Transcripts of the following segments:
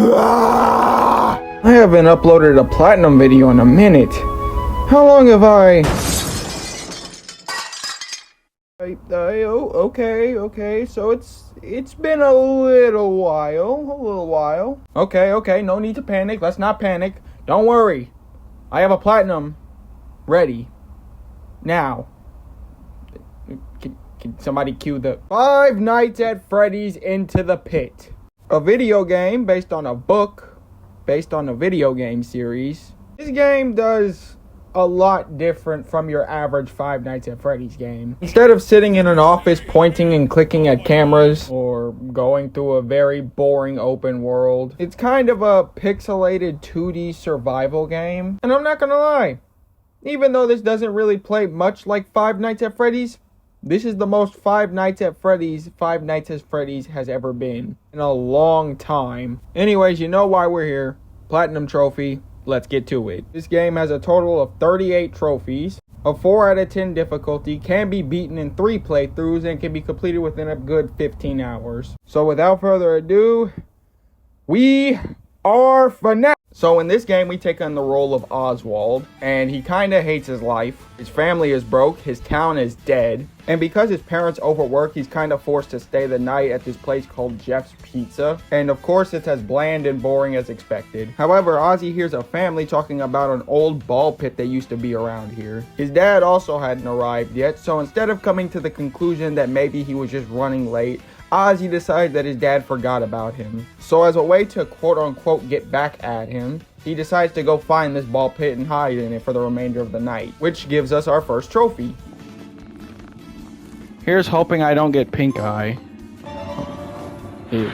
I haven't uploaded a platinum video in a minute. How long have I... Okay, so it's been a little while. Okay, no need to panic. Let's not panic. Don't worry. I have a platinum ready. Now. Can somebody cue the Five Nights at Freddy's Into the Pit? A video game based on a book, based on a video game series. This game does a lot different from your average Five Nights at Freddy's game. Instead of sitting in an office pointing and clicking at cameras or going through a very boring open world, it's kind of a pixelated 2D survival game. And I'm not gonna lie, even though this doesn't really play much like Five Nights at Freddy's, this is the most Five Nights at Freddy's has ever been in a long time. Anyways, you know why we're here. Platinum trophy. Let's get to it. This game has a total of 38 trophies, a 4 out of 10 difficulty, can be beaten in 3 playthroughs, and can be completed within a good 15 hours. So without further ado, we are Fnaf. So in this game, we take on the role of Oswald, and he kind of hates his life. His family is broke, his town is dead, and because his parents overwork, he's kind of forced to stay the night at this place called Jeff's Pizza. And of course, it's as bland and boring as expected. However, Ozzy hears a family talking about an old ball pit that used to be around here. His dad also hadn't arrived yet, so instead of coming to the conclusion that maybe he was just running late, Ozzy decides that his dad forgot about him. So as a way to quote-unquote get back at him, he decides to go find this ball pit and hide in it for the remainder of the night, which gives us our first trophy. Here's hoping I don't get pink eye. Ew.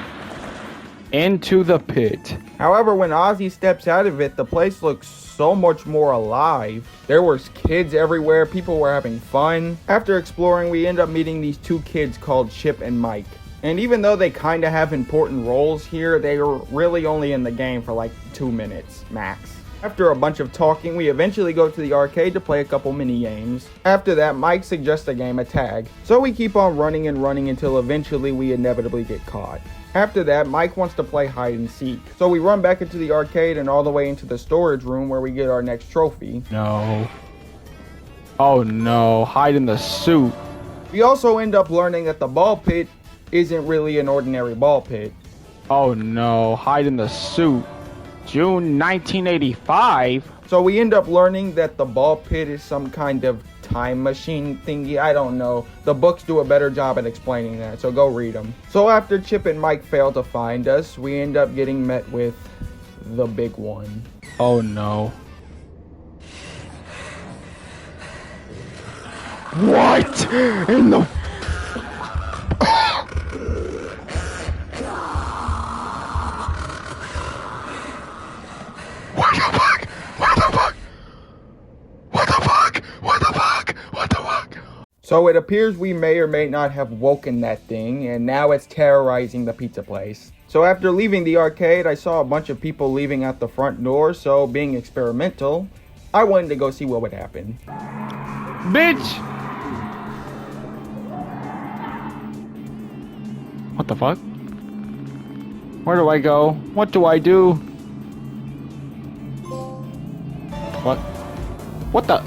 Into the pit. However, when Ozzy steps out of it, the place looks so much more alive. There was kids everywhere, people were having fun. After exploring, we end up meeting these 2 kids called Chip and Mike. And even though they kind of have important roles here, they are really only in the game for like 2 minutes max. After a bunch of talking, we eventually go to the arcade to play a couple mini games. After that, Mike suggests a game of tag. So we keep on running and running until eventually we inevitably get caught. After that, Mike wants to play hide and seek. So we run back into the arcade and all the way into the storage room where we get our next trophy. No. Oh no, hide in the suit. We also end up learning that the ball pit isn't really an ordinary ball pit. Oh no, hide in the suit. June 1985? So we end up learning that the ball pit is some kind of time machine thingy. I don't know. The books do a better job at explaining that, so go read them. So after Chip and Mike fail to find us, we end up getting met with the big one. Oh no. What in the... So it appears we may or may not have woken that thing, and now it's terrorizing the pizza place. So after leaving the arcade, I saw a bunch of people leaving out the front door, so being experimental, I wanted to go see what would happen. Bitch! What the fuck? Where do I go? What do I do? What? What the?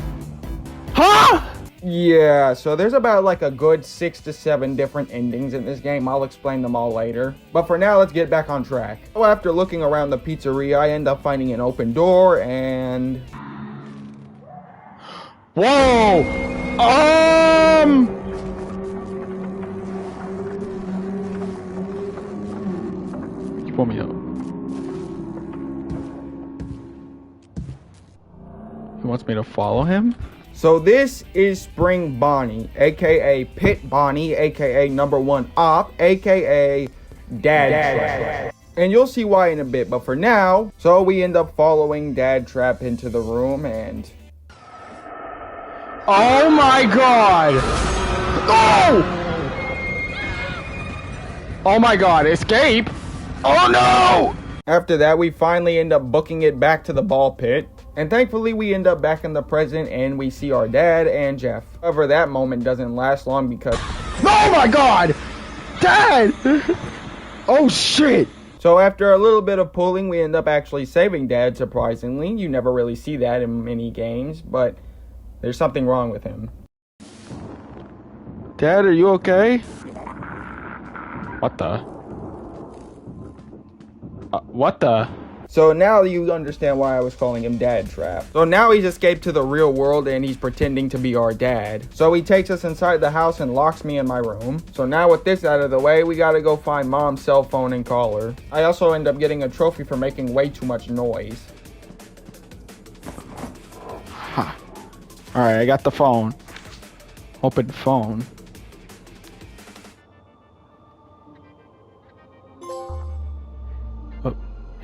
Huh? Yeah, so there's about like a good 6 to 7 different endings in this game. I'll explain them all later. But for now, let's get back on track. So after looking around the pizzeria, I end up finding an open door and... Whoa! You pull me up. He wants me to follow him? So this is Spring Bonnie, aka Pit Bonnie, aka number 1 op, aka Dad Trap. And you'll see why in a bit, but for now, so we end up following Dad Trap into the room and... Oh my god! Oh! Oh my god, escape! Oh no! After that, we finally end up booking it back to the ball pit. And thankfully, we end up back in the present and we see our dad and Jeff. However, that moment doesn't last long because... Oh my god! Dad! Oh shit! So So after a little bit of pulling, we end up actually saving Dad, surprisingly. You never really see that in many games, but there's something wrong with him. Dad, are you okay? What the? What the? So now you understand why I was calling him Dad Trap. So now he's escaped to the real world and he's pretending to be our dad. So he takes us inside the house and locks me in my room. So now with this out of the way, we gotta go find Mom's cell phone and call her. I also end up getting a trophy for making way too much noise. Huh. Alright, I got the phone. Open phone.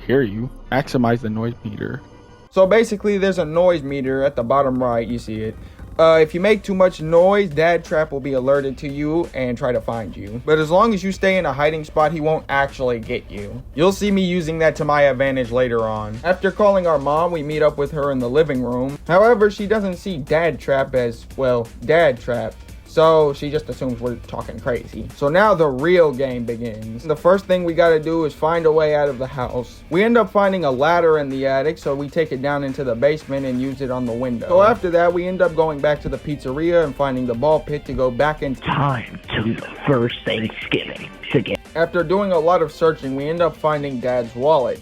Hear you. Maximize the noise meter. So basically there's a noise meter at the bottom right, you see it. If you make too much noise, Dad Trap will be alerted to you and try to find you. But as long as you stay in a hiding spot, he won't actually get you. You'll see me using that to my advantage later on. After calling our mom, we meet up with her in the living room. However, she doesn't see Dad Trap as, well, Dad Trap. So she just assumes we're talking crazy. So now the real game begins. The first thing we gotta do is find a way out of the house. We end up finding a ladder in the attic, so we take it down into the basement and use it on the window. So after that, we end up going back to the pizzeria and finding the ball pit to go back in time to the first Thanksgiving again. After doing a lot of searching, we end up finding Dad's wallet.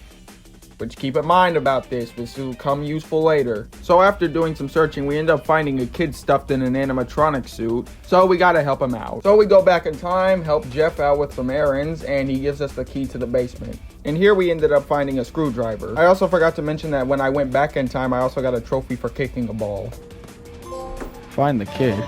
Which, keep in mind about this will come useful later. So after doing some searching, we end up finding a kid stuffed in an animatronic suit. So we gotta help him out. So we go back in time, help Jeff out with some errands, and he gives us the key to the basement. And here we ended up finding a screwdriver. I also forgot to mention that when I went back in time, I also got a trophy for kicking a ball. Find the kid.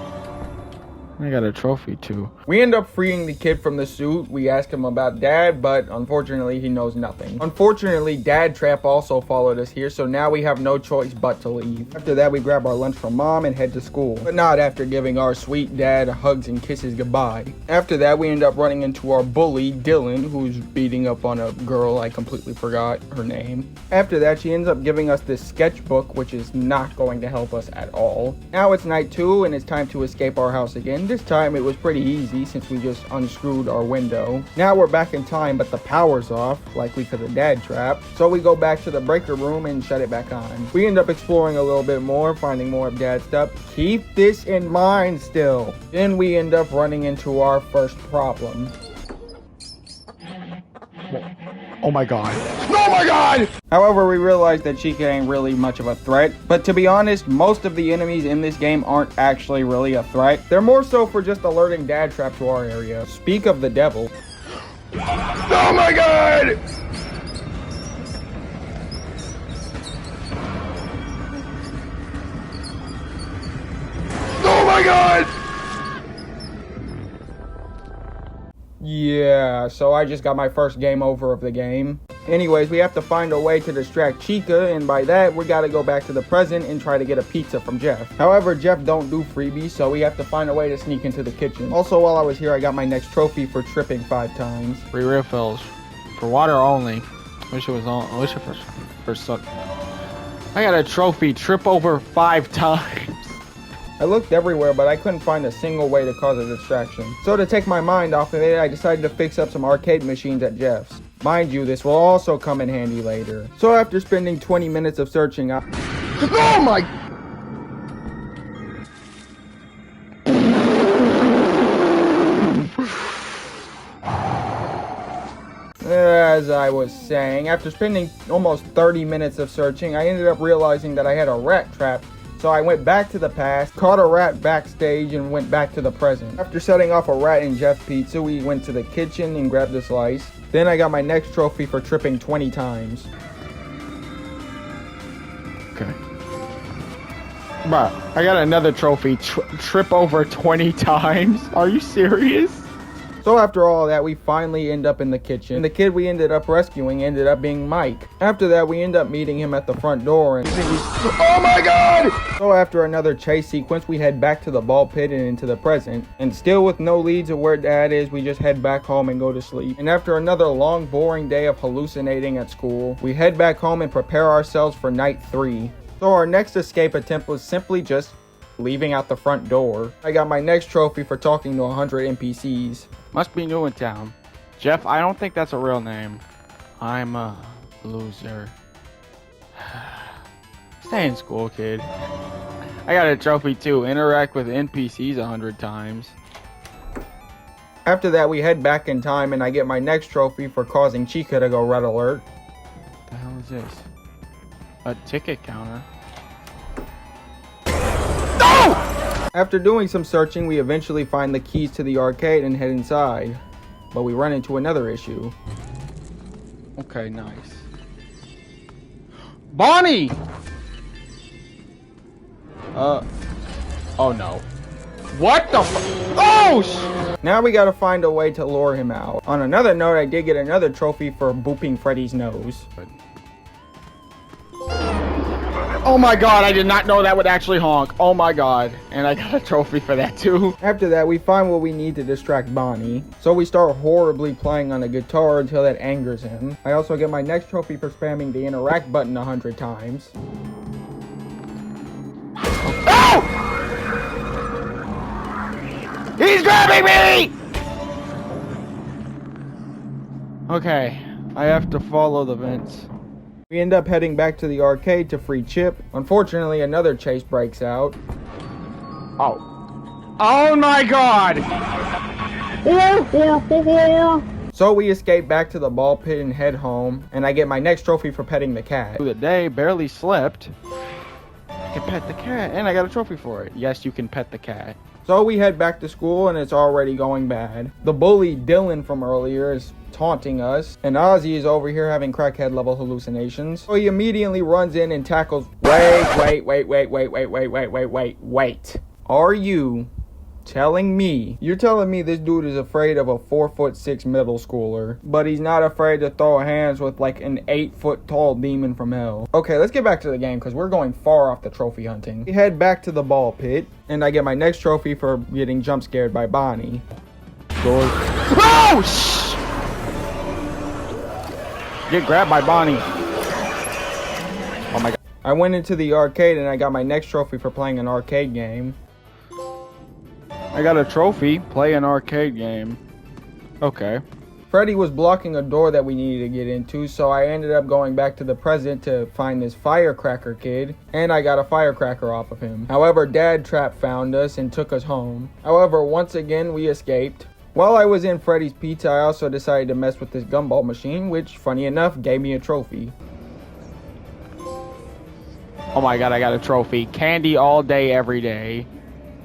I got a trophy too. We end up freeing the kid from the suit. We ask him about Dad, but unfortunately he knows nothing. Unfortunately, Dad Trap also followed us here, so now we have no choice but to leave. After that, we grab our lunch from Mom and head to school, but not after giving our sweet dad hugs and kisses goodbye. After that, we end up running into our bully, Dylan, who's beating up on a girl. I completely forgot her name. After that, she ends up giving us this sketchbook, which is not going to help us at all. Now it's night 2 and it's time to escape our house again. This time it was pretty easy since we just unscrewed our window. Now we're back in time, but the power's off, likely because of Dad Trap. So we go back to the breaker room and shut it back on. We end up exploring a little bit more, finding more of Dad's stuff. Keep this in mind still. Then we end up running into our first problem. Oh my god. Oh my god! However, we realized that Chica ain't really much of a threat. But to be honest, most of the enemies in this game aren't actually really a threat. They're more so for just alerting Dad Trap to our area. Speak of the devil. Oh my god! Oh my god! Yeah, so I just got my first game over of the game. Anyways, we have to find a way to distract Chica, and by that, we gotta go back to the present and try to get a pizza from Jeff. However, Jeff don't do freebies, so we have to find a way to sneak into the kitchen. Also, while I was here, I got my next trophy for tripping 5 times. Free refills. For water only. Wish it was on. I wish it for sun. I got a trophy. Trip over 5 times. I looked everywhere, but I couldn't find a single way to cause a distraction. So to take my mind off of it, I decided to fix up some arcade machines at Jeff's. Mind you, this will also come in handy later. So after spending 20 minutes of searching, Oh my! As I was saying, after spending almost 30 minutes of searching, I ended up realizing that I had a rat trap. So I went back to the past, caught a rat backstage, and went back to the present. After setting off a rat in Jeff's Pizza, we went to the kitchen and grabbed a slice. Then I got my next trophy for tripping 20 times. Okay. Bruh, I got another trophy. Trip over 20 times? Are you serious? So after all that, we finally end up in the kitchen. And the kid we ended up rescuing ended up being Mike. After that, we end up meeting him at the front door and Oh my god! so after another chase sequence, we head back to the ball pit and into the present. And still with no leads of where Dad is, we just head back home and go to sleep. And after another long, boring day of hallucinating at school, we head back home and prepare ourselves for night 3. So our next escape attempt was simply just leaving out the front door. I got my next trophy for talking to 100 NPCs. Must be new in town. Jeff, I don't think that's a real name. I'm a loser. Stay in school, kid. I got a trophy too. Interact with NPCs 100 times. After that, we head back in time and I get my next trophy for causing Chica to go red alert. What the hell is this? A ticket counter. No! After doing some searching, we eventually find the keys to the arcade and head inside. But we run into another issue. Okay, nice. Bonnie! Oh no. What the Oh! Now we gotta find a way to lure him out. On another note, I did get another trophy for booping Freddy's nose. Oh my god, I did not know that would actually honk. Oh my god. And I got a trophy for that too. After that, we find what we need to distract Bonnie. So we start horribly playing on a guitar until that angers him. I also get my next trophy for spamming the interact button 100 times. Oh! He's grabbing me! Okay, I have to follow the vents. We end up heading back to the arcade to free Chip. Unfortunately, another chase breaks out. Oh. Oh my god! So we escape back to the ball pit and head home, and I get my next trophy for petting the cat. Through the day, barely slept. I can pet the cat, and I got a trophy for it. Yes, you can pet the cat. So we head back to school, and it's already going bad. The bully, Dylan from earlier, is taunting us, and Ozzy is over here having crackhead level hallucinations. So he immediately runs in and tackles. Wait. Are you you're telling me this dude is afraid of a 4'6" middle schooler, but he's not afraid to throw hands with like an 8-foot tall demon from hell? Okay, let's get back to the game because we're going far off the trophy hunting. We head back to the ball pit, and I get my next trophy for getting jump scared by Bonnie. Oh, shh! Get grabbed by Bonnie. Oh my god. I went into the arcade and I got my next trophy for playing an arcade game. I got a trophy. Play an arcade game. Okay. Freddy was blocking a door that we needed to get into, so I ended up going back to the present to find this firecracker kid, and I got a firecracker off of him. However, Dad Trap found us and took us home. However, once again, we escaped. While I was in Freddy's Pizza, I also decided to mess with this gumball machine, which, funny enough, gave me a trophy. Oh my god, I got a trophy. Candy all day, every day.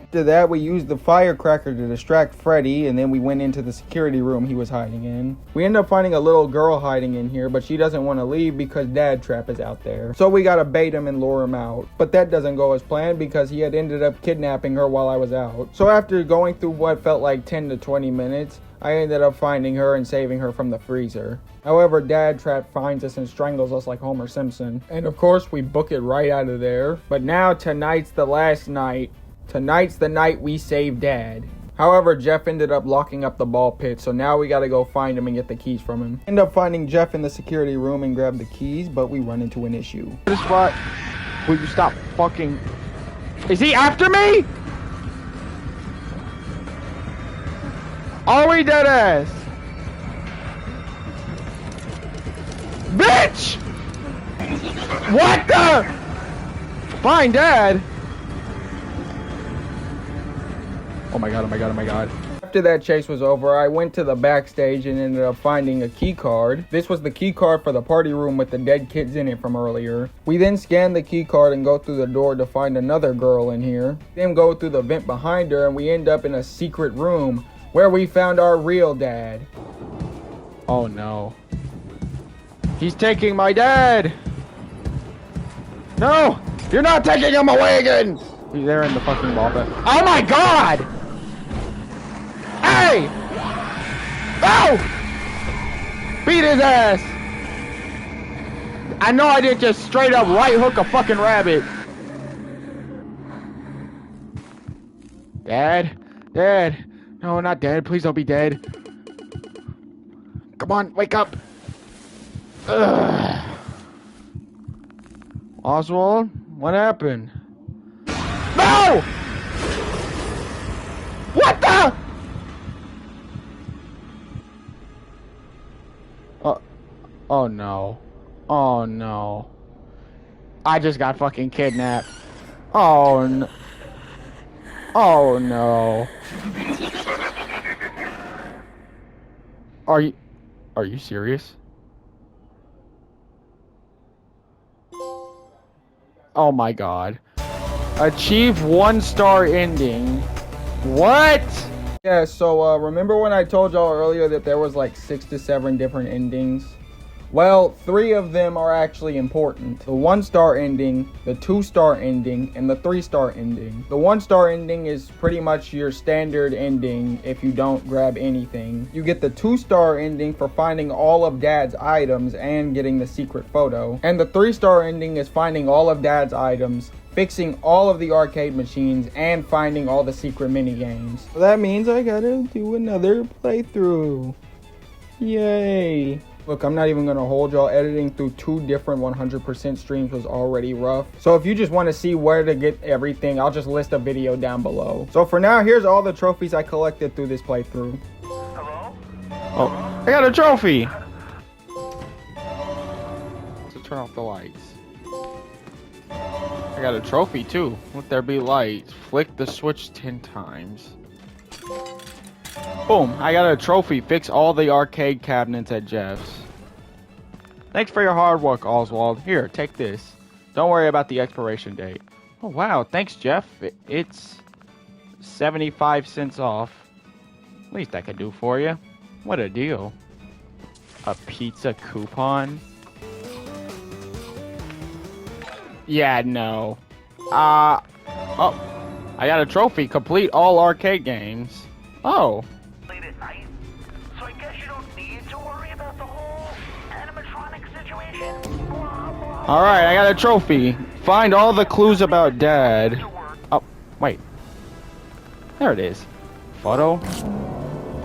After that, we used the firecracker to distract Freddy, and then we went into the security room he was hiding in. We end up finding a little girl hiding in here, but she doesn't want to leave because Dad Trap is out there. So we gotta bait him and lure him out. But that doesn't go as planned because he had ended up kidnapping her while I was out. So after going through what felt like 10 to 20 minutes, I ended up finding her and saving her from the freezer. However, Dad Trap finds us and strangles us like Homer Simpson. And of course, we book it right out of there. But now tonight's the last night. Tonight's the night we save Dad. However, Jeff ended up locking up the ball pit, so now we gotta go find him and get the keys from him. End up finding Jeff in the security room and grab the keys, but we run into an issue. This spot. Will you stop fucking... Is he after me? Are we dead ass? Bitch! What the? Fine, Dad. Oh my god, oh my god, oh my god. After that chase was over, I went to the backstage and ended up finding a key card. This was the key card for the party room with the dead kids in it from earlier. We then scan the key card and go through the door to find another girl in here. Then go through the vent behind her and we end up in a secret room where we found our real dad. Oh no. He's taking my dad! No! You're not taking him away again! He's there in the fucking ball pit. Oh my god! Hey! Oh! Beat his ass! I know I didn't just straight up right hook a fucking rabbit. Dad? Dad? No, not Dad. Please don't be dead. Come on, wake up. Ugh. Oswald? What happened? No! What the? Oh no. Oh no. I just got fucking kidnapped. Oh no. Oh no. Are you serious? Oh my god. Achieve 1-star ending. What? Yeah, so remember when I told y'all earlier that there was like 6 to 7 different endings? Well, 3 of them are actually important. The 1-star ending, the 2-star ending, and the 3-star ending. The 1-star ending is pretty much your standard ending if you don't grab anything. You get the 2-star ending for finding all of Dad's items and getting the secret photo. And the 3-star ending is finding all of Dad's items, fixing all of the arcade machines, and finding all the secret mini games. So that means I gotta do another playthrough. Yay. Look, I'm not even gonna hold y'all. Editing through 2 different 100% streams was already rough. So if you just want to see where to get everything, I'll just list a video down below. So for now, here's all the trophies I collected through this playthrough. Hello? Oh, I got a trophy. So turn off the lights. I got a trophy too. Let there be lights. Flick the switch 10 times. Boom, I got a trophy. Fix all the arcade cabinets at Jeff's. Thanks for your hard work, Oswald. Here, take this. Don't worry about the expiration date. Oh, wow. Thanks, Jeff. It's 75 cents off. Least I could do for you. What a deal. A pizza coupon? Yeah, no. Oh. I got a trophy. Complete all arcade games. Oh. Late at night? So I guess you don't need to worry about the whole animatronic situation? Blah, blah. Alright, I got a trophy. Find all the clues about Dad. Oh, wait. There it is. Photo.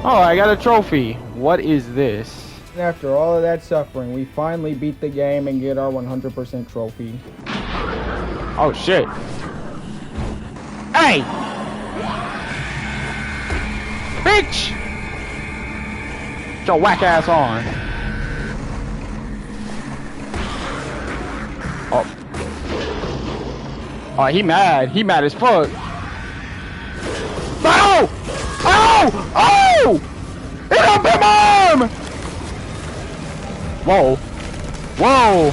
Oh, I got a trophy. What is this? After all of that suffering, we finally beat the game and get our 100% trophy. Oh, shit. Hey! Bitch! Get your whack ass on. Oh. Oh, he mad. He mad as fuck. No! Oh! Oh! It up him arm! Whoa. Whoa.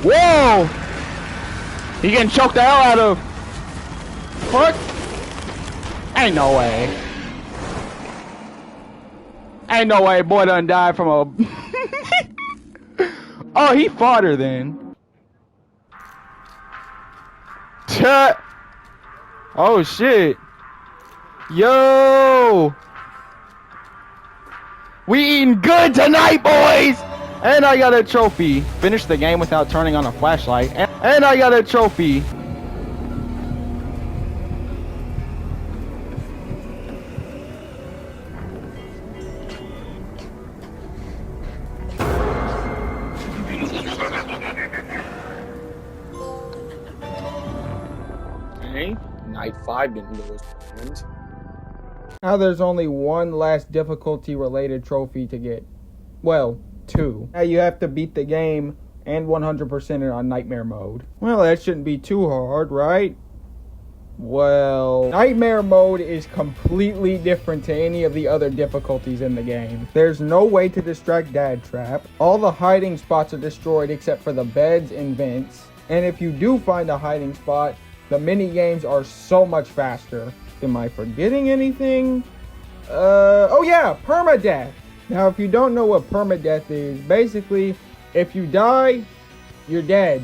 Whoa! He getting choked the hell out of. What? Ain't no way. Ain't no way boy done died from a... Oh, he fought her then. Oh, shit. Yo! We eating good tonight, boys! And I got a trophy. Finish the game without turning on a flashlight. And I got a trophy. Hey, night 5 didn't do his plans. Now there's only one last difficulty related trophy to get. Well, 2. Now you have to beat the game and 100% it on nightmare mode. Well, that shouldn't be too hard, right? Well, nightmare mode is completely different to any of the other difficulties in the game. There's no way to distract Dad Trap. All the hiding spots are destroyed except for the beds and vents. And if you do find a hiding spot, the mini games are so much faster. Am I forgetting anything? Oh yeah, permadeath. Now, if you don't know what permadeath is, basically, if you die, you're dead.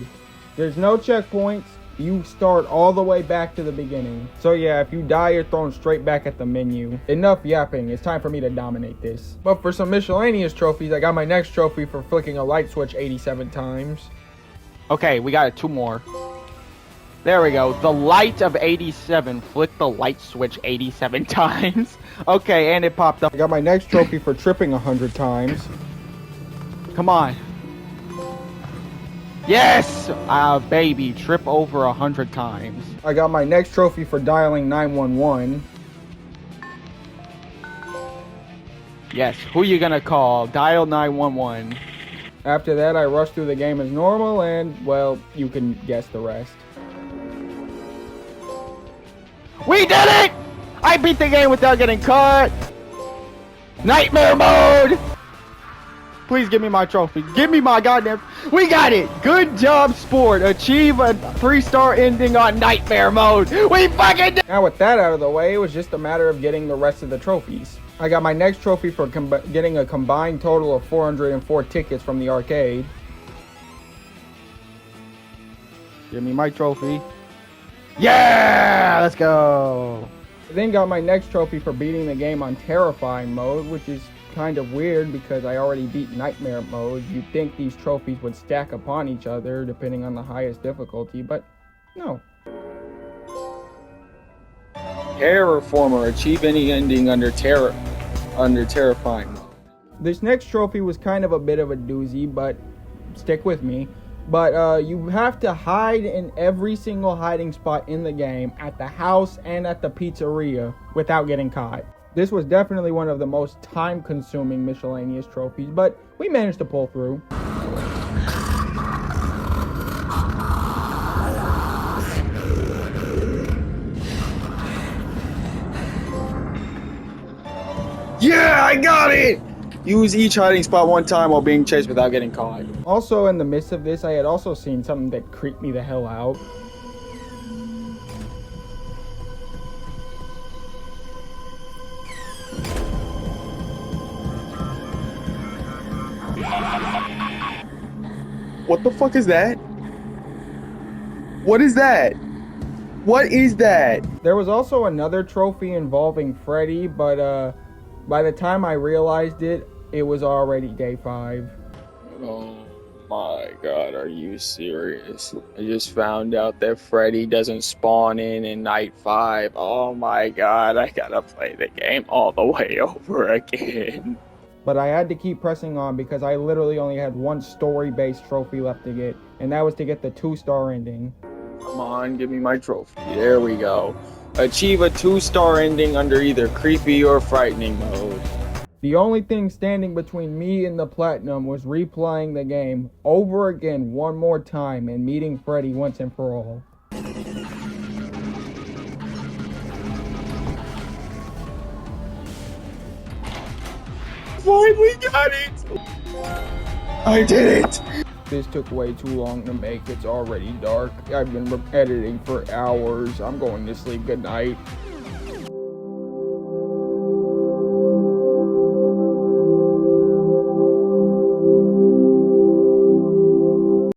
There's no checkpoints. You start all the way back to the beginning. So yeah, if you die, you're thrown straight back at the menu. Enough yapping. It's time for me to dominate this. But for some miscellaneous trophies, I got my next trophy for flicking a light switch 87 times. Okay, we got 2 more. There we go. The light of 87. Flick the light switch 87 times. Okay, and it popped up. I got my next trophy for tripping 100 times. Come on. Yes! Baby, trip over 100 times. I got my next trophy for dialing 911. Yes, who you gonna call? Dial 911. After that, I rushed through the game as normal, and, well, you can guess the rest. We did it! I beat the game without getting caught. Nightmare mode! Please give me my trophy. Give me my goddamn... We got it! Good job, sport. Achieve a 3-star ending on nightmare mode. We fucking did. Now with that out of the way, it was just a matter of getting the rest of the trophies. I got my next trophy for getting a combined total of 404 tickets from the arcade. Give me my trophy. Yeah! Let's go. I then got my next trophy for beating the game on terrifying mode, which is kind of weird because I already beat nightmare mode. You'd think these trophies would stack upon each other depending on the highest difficulty, but no. Terraformer, achieve any ending under terrifying mode. This next trophy was kind of a bit of a doozy, but stick with me. But you have to hide in every single hiding spot in the game, at the house and at the pizzeria, without getting caught. This was definitely one of the most time-consuming miscellaneous trophies, but we managed to pull through. Yeah, I got it! Use each hiding spot one time while being chased without getting caught. Also, in the midst of this, I had also seen something that creeped me the hell out. What the fuck is that? What is that? What is that? There was also another trophy involving Freddy, but by the time I realized it, it was already day 5. Oh my god, are you serious? I just found out that Freddy doesn't spawn in night 5. Oh my god, I gotta play the game all the way over again. But I had to keep pressing on because I literally only had one story-based trophy left to get, and that was to get the 2-star ending. Come on, give me my trophy. There we go. Achieve a 2-star ending under either creepy or frightening mode. The only thing standing between me and the platinum was replaying the game over again one more time and meeting Freddy once and for all. Finally got it! I did it! This took way too long to make. It's already dark. I've been editing for hours. I'm going to sleep. Good night.